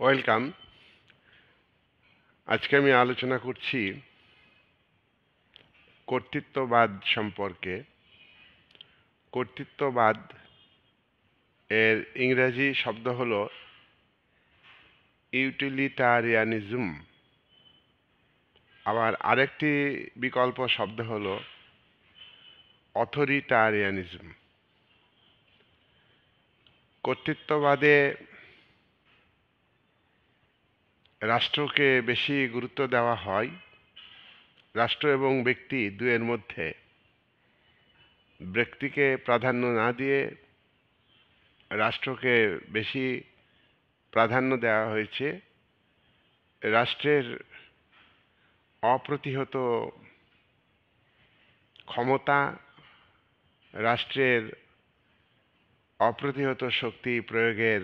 Welcome. আজকে আমি আলোচনা করছি কর্তৃত্ববাদ সম্পর্কে। কর্তৃত্ববাদ এর ইংরেজি শব্দ হলো ইউটিলিটারিয়ানিজম। আবার আরেকটি বিকল্প শব্দ হলো অথরিটারিয়ানিজম। কর্তৃত্ববাদে রাষ্ট্রকে বেশি গুরুত্ব দেওয়া হয়। রাষ্ট্র এবং ব্যক্তি দুয়ের মধ্যে ব্যক্তিকে প্রাধান্য না দিয়ে রাষ্ট্রকে বেশি প্রাধান্য দেওয়া হয়েছে। রাষ্ট্রের অপ্রতিহত ক্ষমতা, রাষ্ট্রের অপ্রতিহত শক্তি প্রয়োগের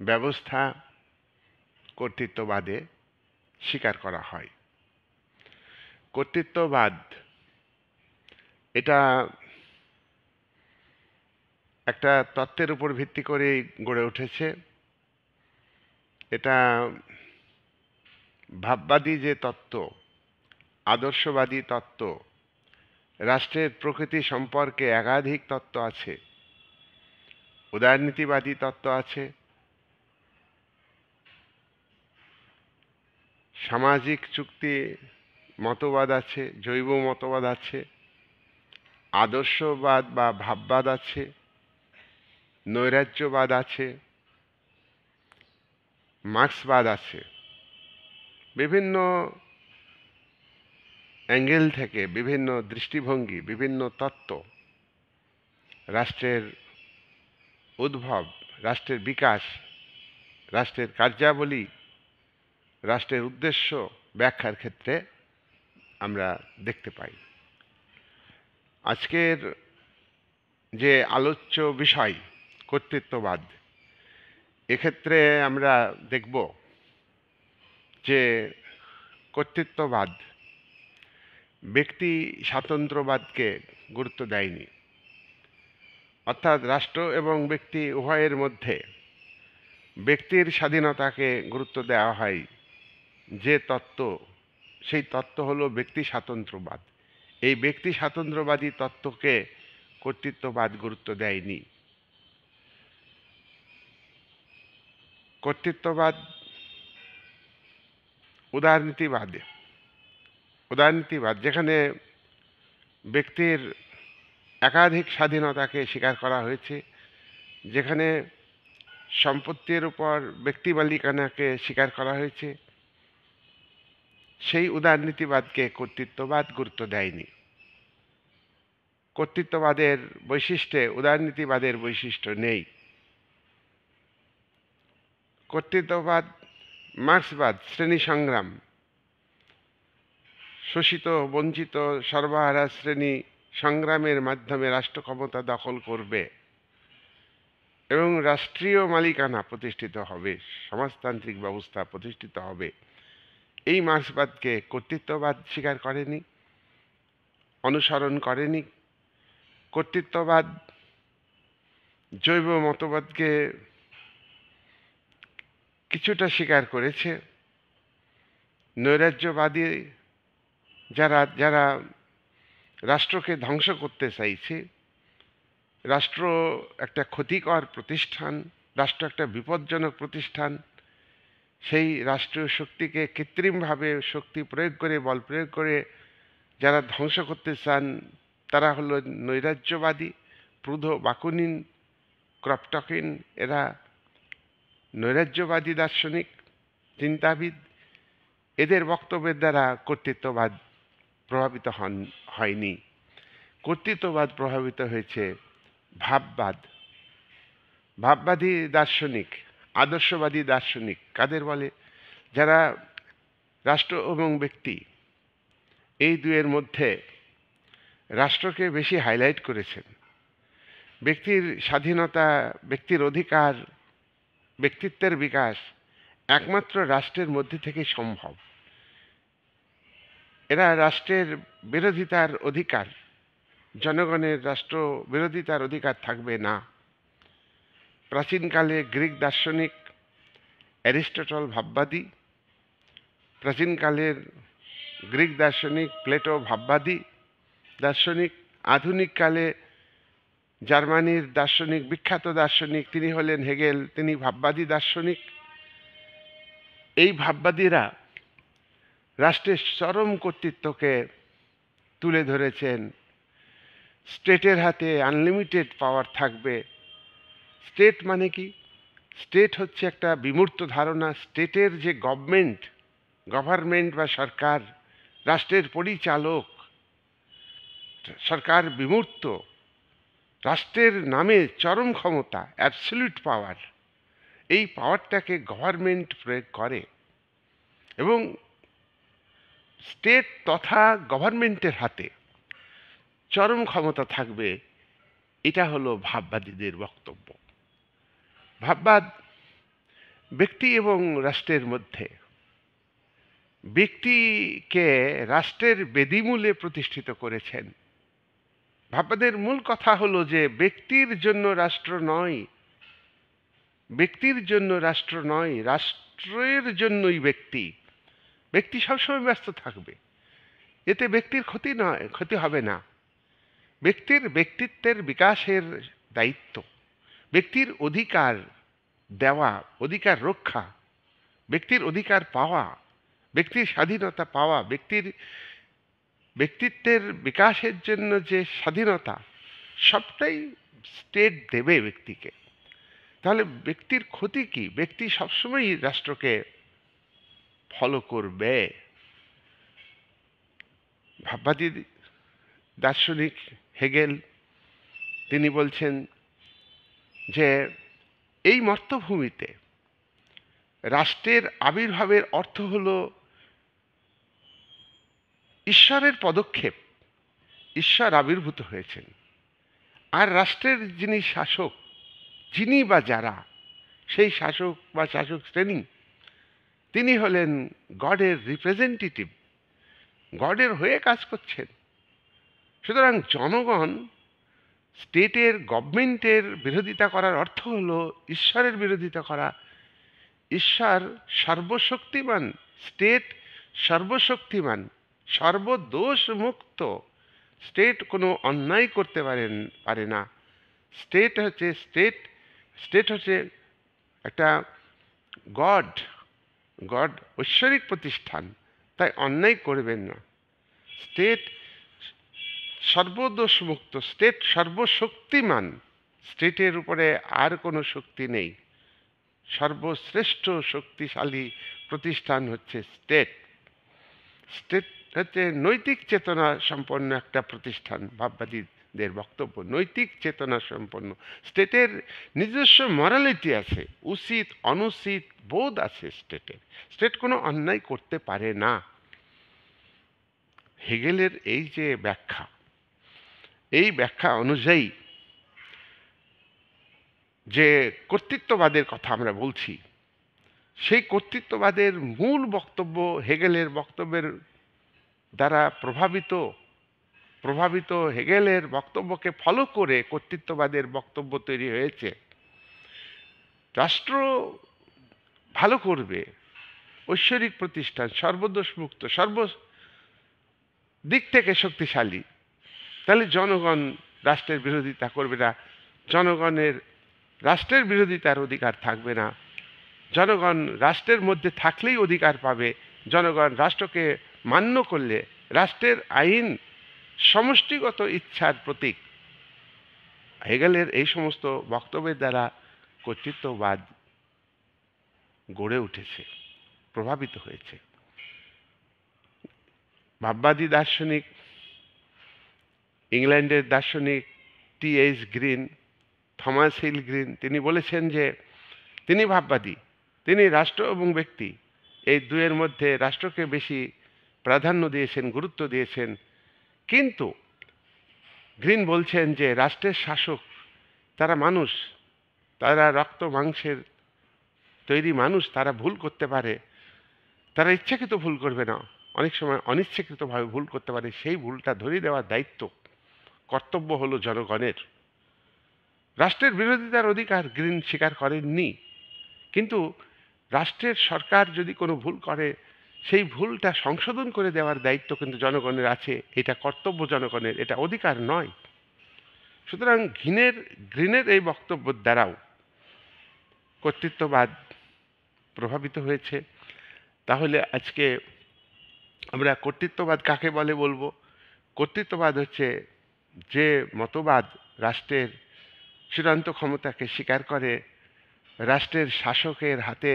ব্যবস্থা কর্তৃত্ববাদে স্বীকার করা হয়। কর্তৃত্ববাদ এটা একটা তত্ত্বের উপর ভিত্তি করেই গড়ে উঠেছে। এটা ভাববাদী যে তত্ত্ব, আদর্শবাদী তত্ত্ব, রাষ্ট্রের প্রকৃতি সম্পর্কে একাধিক তত্ত্ব আছে। উদারনীতিবাদী তত্ত্ব আছে, সামাজিক চুক্তি মতবাদ আছে, জৈব মতবাদ আছে, আদর্শবাদ বা ভাববাদ আছে, নৈরাজ্যবাদ আছে, মার্ক্সবাদ আছে। বিভিন্ন অ্যাঙ্গেল থেকে, বিভিন্ন দৃষ্টিভঙ্গি, বিভিন্ন তত্ত্ব রাষ্ট্রের উদ্ভব, রাষ্ট্রের বিকাশ, রাষ্ট্রের কার্যাবলী, রাষ্ট্রের উদ্দেশ্য ব্যাখ্যার ক্ষেত্রে আমরা দেখতে পাই। আজকের যে আলোচ্য বিষয় কর্তৃত্ববাদ, এক্ষেত্রে আমরা দেখব যে কর্তৃত্ববাদ ব্যক্তি স্বাতন্ত্র্যবাদকে গুরুত্ব দেয়নি। অর্থাৎ রাষ্ট্র এবং ব্যক্তি উভয়ের মধ্যে ব্যক্তির স্বাধীনতাকে গুরুত্ব দেওয়া হয় যে তত্ত্ব, সেই তত্ত্ব হলো ব্যক্তি স্বাতন্ত্র্যবাদ। এই ব্যক্তি স্বাতন্ত্র্যবাদী তত্ত্বকে কর্তৃত্ববাদ গুরুত্ব দেয়নি। কর্তৃত্ববাদ উদারনীতিবাদ যেখানে ব্যক্তির একাধিক স্বাধীনতাকে স্বীকার করা হয়েছে, যেখানে সম্পত্তির উপর ব্যক্তি মালিকানাকে স্বীকার করা হয়েছে, সেই উদারনীতিবাদকে কর্তৃত্ববাদ গুরুত্ব দেয়নি। কর্তৃত্ববাদের বৈশিষ্ট্যে উদারনীতিবাদের বৈশিষ্ট্য নেই। কর্তৃত্ববাদ, মার্ক্সবাদ শ্রেণী সংগ্রাম, শোষিত, বঞ্চিত, সর্বহারা শ্রেণী সংগ্রামের মাধ্যমে রাষ্ট্র ক্ষমতা দখল করবে এবং রাষ্ট্রীয় মালিকানা প্রতিষ্ঠিত হবে, সমাজতান্ত্রিক ব্যবস্থা প্রতিষ্ঠিত হবে। এই মার্ক্সবাদকে কর্তৃত্ববাদ স্বীকার করেনি, অনুসরণ করেনি। কর্তৃত্ববাদ জৈব মতবাদকে কিছুটা স্বীকার করেছে। নৈরাজ্যবাদী যারা রাষ্ট্রকে ধ্বংস করতে চাইছে, রাষ্ট্র একটা ক্ষতিকর প্রতিষ্ঠান, রাষ্ট্র একটা বিপজ্জনক প্রতিষ্ঠান, সেই রাষ্ট্রীয় শক্তিকে কৃত্রিমভাবে শক্তি প্রয়োগ করে, বল প্রয়োগ করে যারা ধ্বংস করতে চান, তারা হলো নৈরাজ্যবাদী। প্রুধো, বাকুনিন, ক্রপটকিন এরা নৈরাজ্যবাদী দার্শনিক, চিন্তাবিদ। এদের বক্তব্যের দ্বারা কর্তৃত্ববাদ প্রভাবিত হয়নি। কর্তৃত্ববাদ প্রভাবিত হয়েছে ভাববাদী দার্শনিক, আদর্শবাদী দার্শনিক। কাদের বলে? যারা রাষ্ট্র এবং ব্যক্তি এই দুয়ের মধ্যে রাষ্ট্রকে বেশি হাইলাইট করেছেন। ব্যক্তির স্বাধীনতা, ব্যক্তির অধিকার, ব্যক্তিত্বের বিকাশ একমাত্র রাষ্ট্রের মধ্যে থেকে সম্ভব। এরা রাষ্ট্রের বিরোধিতার অধিকার, জনগণের রাষ্ট্র বিরোধিতার অধিকার থাকবে না। প্রাচীনকালে গ্রিক দার্শনিক অ্যারিস্টটল ভাববাদী, প্রাচীনকালের গ্রিক দার্শনিক প্লেটো ভাববাদী দার্শনিক, আধুনিক কালে জার্মানির দার্শনিক, বিখ্যাত দার্শনিক তিনি হলেন হেগেল, তিনি ভাববাদী দার্শনিক। এই ভাববাদীরা রাষ্ট্রের চরম কর্তৃত্বকে তুলে ধরেছেন। স্টেটের হাতে আনলিমিটেড পাওয়ার থাকবে। স্টেট মানে কি? স্টেট হচ্ছে একটা বিমূর্ত ধারণা। স্টেটের যে গভর্নমেন্ট বা সরকার, রাষ্ট্রের পরিচালক, সরকার বিমূর্ত, রাষ্ট্রের নামে চরম ক্ষমতা, অ্যাবসলিউট পাওয়ার, এই পাওয়ারটাকে গভর্নমেন্ট প্রয়োগ করে এবং স্টেট তথা গভর্নমেন্টের হাতে চরম ক্ষমতা থাকবে। এটা হলো ভাববাদীদের বক্তব্য। ভাববাদ ব্যক্তি এবং রাষ্ট্রের মধ্যে, ব্যক্তিকে রাষ্ট্রের বেদিমূলে প্রতিষ্ঠিত করেছেন। ভাববাদের মূল কথা হলো যে ব্যক্তির জন্য রাষ্ট্র নয়, ব্যক্তির জন্য রাষ্ট্র নয়, রাষ্ট্রের জন্যই ব্যক্তি। ব্যক্তি সবসময় ব্যস্ত থাকবে, এতে ব্যক্তির ক্ষতি হবে না। ব্যক্তির ব্যক্তিত্বের বিকাশের দায়িত্ব, ব্যক্তির অধিকার দেওয়া, অধিকার রক্ষা, ব্যক্তির অধিকার পাওয়া, ব্যক্তির স্বাধীনতা পাওয়া, ব্যক্তিত্বের বিকাশের জন্য যে স্বাধীনতা, সবটাই স্টেট দেবে ব্যক্তিকে। তাহলে ব্যক্তির ক্ষতি কি? ব্যক্তি সবসময়ই রাষ্ট্রকে ফলো করবে। ভাববাদী দার্শনিক হেগেল তিনি বলছেন যে এই মর্তভূমিতে রাষ্ট্রের আবির্ভাবের অর্থ হলো ঈশ্বরের পদক্ষেপ। ঈশ্বর আবির্ভূত হয়েছেন, আর রাষ্ট্রের যিনি শাসক, যিনি বা যারা সেই শাসক বা শাসক শ্রেণী, তিনি হলেন গডের রিপ্রেজেন্টেটিভ, গডের হয়ে কাজ করছেন। সুতরাং জনগণ স্টেটের, গভর্নমেন্টের বিরোধিতা করার অর্থ হলো ঈশ্বরের বিরোধিতা করা। ঈশ্বর সর্বশক্তিমান, স্টেট সর্বশক্তিমান, সর্বদোষ মুক্ত। স্টেট কোনো অন্যায় করতে পারে না। স্টেট হচ্ছে একটা গড ঐশ্বরিক প্রতিষ্ঠান, তাই অন্যায় করবেন না। স্টেট সর্বদোষ মুক্ত, স্টেট সর্বশক্তিমান, স্টেটের উপরে আর কোনো শক্তি নেই। সর্বশ্রেষ্ঠ শক্তিশালী প্রতিষ্ঠান হচ্ছে স্টেট। স্টেট হচ্ছে নৈতিক চেতনা সম্পন্ন একটা প্রতিষ্ঠান। ভাববাদীদের বক্তব্য নৈতিক চেতনা সম্পন্ন। স্টেটের নিজস্ব মরালিটি আছে, উচিত অনুচিত বোধ আছে স্টেটের। স্টেট কোনো অন্যায় করতে পারে না। হেগেলের এই যে ব্যাখ্যা, এই ব্যাখ্যা অনুযায়ী যে কর্তৃত্ববাদের কথা আমরা বলছি, সেই কর্তৃত্ববাদের মূল বক্তব্য হেগেলের বক্তব্যের দ্বারা প্রভাবিত হেগেলের বক্তব্যকে ফলো করে কর্তৃত্ববাদের বক্তব্য তৈরি হয়েছে। রাষ্ট্র ভালো করবে, ঐশ্বরিক প্রতিষ্ঠান, সর্বদোষ মুক্ত, দিক থেকে শক্তিশালী, তাহলে জনগণ রাষ্ট্রের বিরোধিতা করবে না, জনগণের রাষ্ট্রের বিরোধিতার অধিকার থাকবে না, জনগণ রাষ্ট্রের মধ্যে থাকলেই অধিকার পাবে। জনগণ রাষ্ট্রকে মান্য করলে রাষ্ট্রের আইন সমষ্টিগত ইচ্ছার প্রতীক। হেগেলের এই সমস্ত বক্তব্যের দ্বারা কর্তৃত্ববাদ গড়ে উঠেছে, প্রভাবিত হয়েছে। ভাববাদী দার্শনিক, ইংল্যান্ডের দার্শনিক T.H. Green, Thomas hill green, তিনি বলেছেন যে তিনি ভাববাদী, তিনি রাষ্ট্র এবং ব্যক্তি এই দুয়ের মধ্যে রাষ্ট্রকে বেশি প্রাধান্য দিয়েছেন, গুরুত্ব দিয়েছেন। কিন্তু গ্রিন বলছেন যে রাষ্ট্রের শাসক তারা মানুষ, তারা রক্ত মাংসের তৈরি মানুষ, তারা ভুল করতে পারে, তারা ইচ্ছাকৃত ভুল করবে না, অনেক সময় অনিচ্ছাকৃতভাবে ভুল করতে পারে। সেই ভুলটা ধরিয়ে দেওয়ার দায়িত্ব, কর্তব্য হলো জনগণের। রাষ্ট্রের বিরোধিতার অধিকার গ্রিন স্বীকার করেননি, কিন্তু রাষ্ট্রের সরকার যদি কোনো ভুল করে সেই ভুলটা সংশোধন করে দেওয়ার দায়িত্ব কিন্তু জনগণের আছে। এটা কর্তব্য জনগণের, এটা অধিকার নয়। সুতরাং গ্রিনের এই বক্তব্যের দ্বারাও কর্তৃত্ববাদ প্রভাবিত হয়েছে। তাহলে আজকে আমরা কর্তৃত্ববাদ কাকে বলে বলবো? কর্তৃত্ববাদ হচ্ছে যে মতবাদ রাষ্ট্রের চূড়ান্ত ক্ষমতাকে স্বীকার করে, রাষ্ট্রের শাসকের হাতে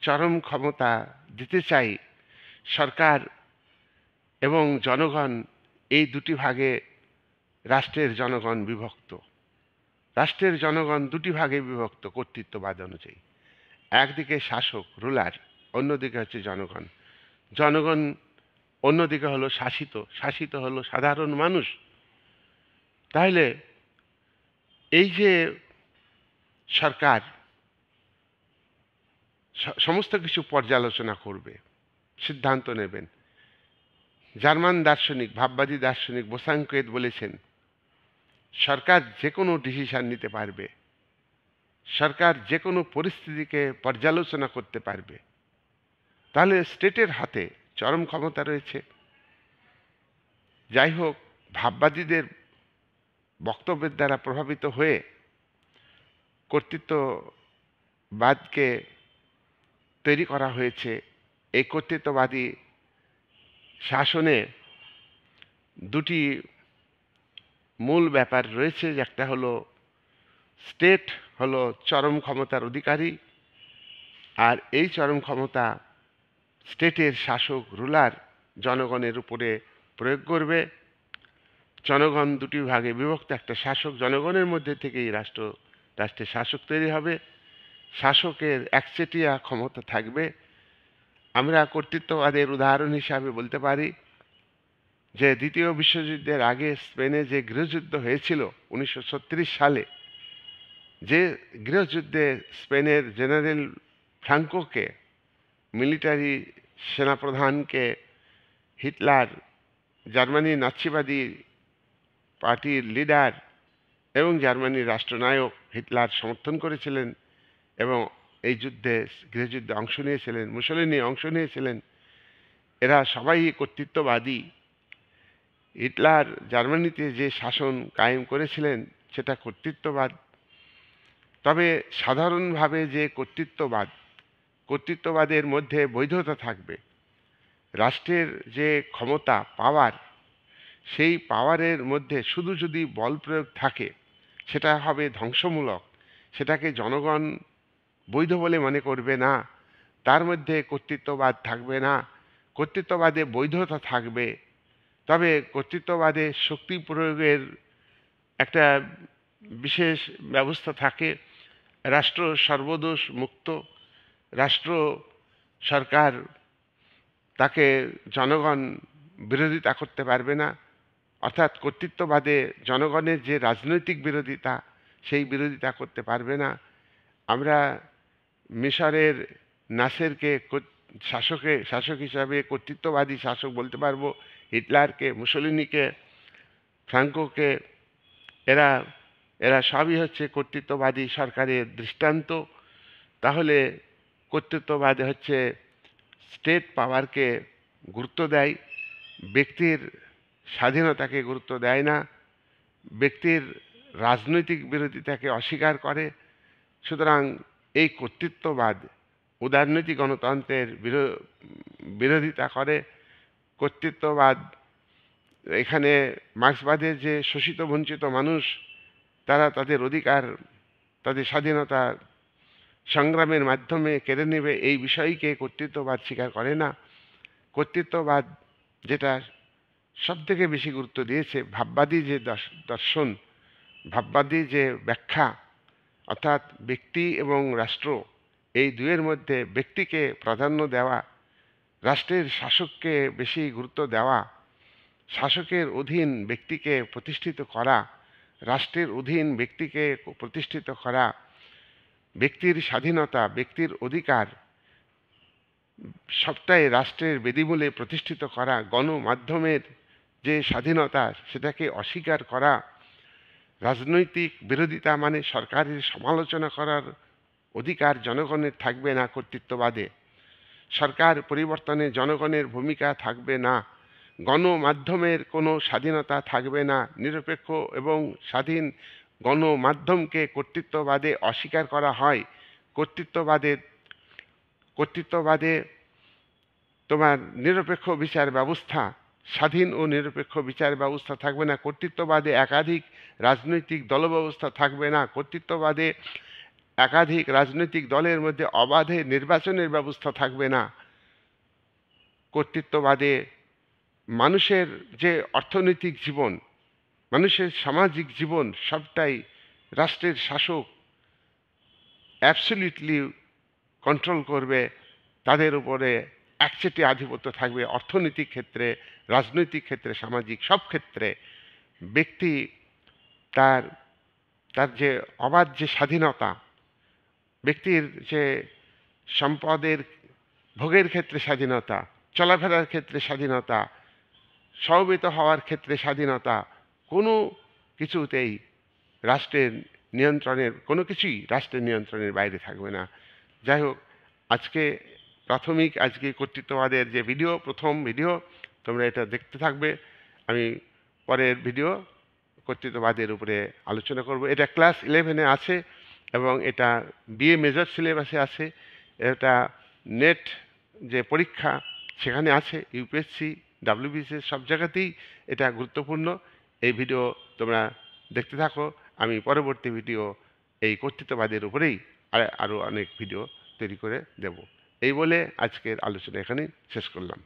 চরম ক্ষমতা দিতে চাই। সরকার এবং জনগণ এই দুটি ভাগে রাষ্ট্রের জনগণ বিভক্ত। রাষ্ট্রের জনগণ দুটি ভাগে বিভক্ত কর্তৃত্ববাদ অনুযায়ী। একদিকে শাসক রুলার, অন্যদিকে হচ্ছে জনগণ। জনগণ অন্যদিকে হলো শাসিত, শাসিত হলো সাধারণ মানুষ। তাহলে এই যে সরকার সমস্ত কিছু পর্যালোচনা করবে, সিদ্ধান্ত নেবেন। জার্মান দার্শনিক, ভাববাদী দার্শনিক বোসাঙ্কেত বলেছেন, সরকার যে কোনো ডিসিশন নিতে পারবে, সরকার যে কোনো পরিস্থিতিকে পর্যালোচনা করতে পারবে। তাহলে স্টেটের হাতে চরম ক্ষমতা রয়েছে। যাই হোক, ভাববাদীদের বক্তব্যের দ্বারা প্রভাবিত হয়ে কর্তৃত্ববাদকে তৈরি করা হয়েছে। এই কর্তৃত্ববাদী শাসনে দুটি মূল ব্যাপার রয়েছে। একটা হলো স্টেট হলো চরম ক্ষমতার অধিকারী, আর এই চরম ক্ষমতা স্টেটের শাসক রুলার জনগণের উপরে প্রয়োগ করবে। জনগণ দুটি ভাগে বিভক্ত, একটা শাসক, জনগণের মধ্যে থেকেই রাষ্ট্রের শাসক তৈরি হবে। শাসকের একচেটিয়া ক্ষমতা থাকবে। আমরা কর্তৃত্ববাদের উদাহরণ হিসাবে বলতে পারি যে দ্বিতীয় বিশ্বযুদ্ধের আগে স্পেনে যে গৃহযুদ্ধ হয়েছিল 1936 সালে, যে গৃহযুদ্ধে স্পেনের জেনারেল ফ্রাঙ্কোকে, মিলিটারি সেনাপ্রধানকে হিটলার, জার্মানির নাৎসিবাদী পার্টির লিডার এবং জার্মানির রাষ্ট্রনায়ক হিটলার সমর্থন করেছিলেন এবং এই গৃহযুদ্ধে অংশ নিয়েছিলেন। মুসোলিনি অংশ নিয়েছিলেন। এরা সবাই কর্তৃত্ববাদী। হিটলার জার্মানিতে যে শাসন কায়েম করেছিলেন সেটা কর্তৃত্ববাদ। তবে সাধারণভাবে যে কর্তৃত্ববাদের মধ্যে বৈধতা থাকবে। রাষ্ট্রের যে ক্ষমতা, পাওয়ার, সেই পাওয়ারের মধ্যে শুধু যদি বল প্রয়োগ থাকে সেটা হবে ধ্বংসমূলক, সেটাকে জনগণ বৈধ বলে মনে করবে না, তার মধ্যে কর্তৃত্ববাদ থাকবে না। কর্তৃত্ববাদে বৈধতা থাকবে, তবে কর্তৃত্ববাদে শক্তি প্রয়োগের একটা বিশেষ ব্যবস্থা থাকে। রাষ্ট্র সর্বদোষ মুক্ত। রাষ্ট্র সরকার তাকে জনগণ বিরোধিতা করতে পারবে না। অর্থাৎ কর্তৃত্ববাদে জনগণের যে রাজনৈতিক বিরোধিতা, সেই বিরোধিতা করতে পারবে না। আমরা মিশরের নাসেরকে শাসক হিসাবে কর্তৃত্ববাদী শাসক বলতে পারবো, হিটলারকে, মুসোলিনিকে, ফ্রাঙ্কোকে, এরা সবই হচ্ছে কর্তৃত্ববাদী সরকারের দৃষ্টান্ত। তাহলে কর্তৃত্ববাদী হচ্ছে স্টেট পাওয়ারকে গুরুত্ব দেয়, ব্যক্তির স্বাধীনতাকে গুরুত্ব দেয় না, ব্যক্তির রাজনৈতিক বিরোধিতাকে অস্বীকার করে। সুতরাং এই কর্তৃত্ববাদ উদারনৈতিক গণতন্ত্রের বিরোধিতা করে। কর্তৃত্ববাদ এখানে মার্ক্সবাদের যে শোষিত বঞ্চিত মানুষ, তারা তাদের অধিকার, তাদের স্বাধীনতা সংগ্রামের মাধ্যমে কেড়ে নেবে, এই বিষয়কে কর্তৃত্ববাদ স্বীকার করে না। কর্তৃত্ববাদ যেটা সবথেকে বেশি গুরুত্ব দিয়েছে, ভাববাদী যে দর্শন, ভাববাদী যে ব্যাখ্যা, অর্থাৎ ব্যক্তি এবং রাষ্ট্র, এই দুয়ের মধ্যে ব্যক্তিকে প্রাধান্য দেওয়া, রাষ্ট্রের শাসককে বেশি গুরুত্ব দেওয়া, শাসকের অধীন ব্যক্তিকে প্রতিষ্ঠিত করা, রাষ্ট্রের অধীন ব্যক্তিকে প্রতিষ্ঠিত করা, ব্যক্তির স্বাধীনতা, ব্যক্তির অধিকার সবটাই রাষ্ট্রের বেদিমূলে প্রতিষ্ঠিত করা, গণমাধ্যমের যে স্বাধীনতা সেটাকে অস্বীকার করা, রাজনৈতিক বিরোধিতা মানে সরকারের সমালোচনা করার অধিকার জনগণের থাকবে না কর্তৃত্ববাদে। সরকার পরিবর্তনে জনগণের ভূমিকা থাকবে না। গণমাধ্যমের কোনো স্বাধীনতা থাকবে না। নিরপেক্ষ এবং স্বাধীন গণমাধ্যমকে কর্তৃত্ববাদে অস্বীকার করা হয়। কর্তৃত্ববাদে তোমার নিরপেক্ষ বিচার ব্যবস্থা, স্বাধীন ও নিরপেক্ষ বিচার ব্যবস্থা থাকবে না। কর্তৃত্ববাদে একাধিক রাজনৈতিক দলব্যবস্থা থাকবে না। কর্তৃত্ববাদে একাধিক রাজনৈতিক দলের মধ্যে অবাধে নির্বাচনের ব্যবস্থা থাকবে না। কর্তৃত্ববাদে মানুষের যে অর্থনৈতিক জীবন, মানুষের সামাজিক জীবন সবটাই রাষ্ট্রের শাসক অ্যাবসলিউটলি কন্ট্রোল করবে। তাদের উপরে একচেটে আধিপত্য থাকবে অর্থনৈতিক ক্ষেত্রে, রাজনৈতিক ক্ষেত্রে, সামাজিক সব ক্ষেত্রে। ব্যক্তি তার তার যে অবাধ যে স্বাধীনতা, ব্যক্তির যে সম্পদের ভোগের ক্ষেত্রে স্বাধীনতা, চলাফেরার ক্ষেত্রে স্বাধীনতা, সমবেত হওয়ার ক্ষেত্রে স্বাধীনতা, কোনো কিছুতেই রাষ্ট্রের নিয়ন্ত্রণের কোনো কিছুই রাষ্ট্রের নিয়ন্ত্রণের বাইরে থাকবে না। যাই হোক, আজকে কর্তৃত্ববাদের যে ভিডিও, প্রথম ভিডিও, তোমরা এটা দেখতে থাকবে। আমি পরের ভিডিও কর্তৃত্ববাদের উপরে আলোচনা করব। এটা ক্লাস 11-এ আছে এবং এটা বিএ মেজর সিলেবাসে আছে। এটা নেট যে পরীক্ষা সেখানে আছে, ইউপিএসসি, ডাব্লিউবিসিএস সব জায়গাতেই এটা গুরুত্বপূর্ণ। এই ভিডিও তোমরা দেখতে থাকো। আমি পরবর্তী ভিডিও এই কর্তৃত্ববাদের উপরেই আরও অনেক ভিডিও তৈরি করে দেব। এই বলে আজকের আলোচনা এখানেই শেষ করলাম।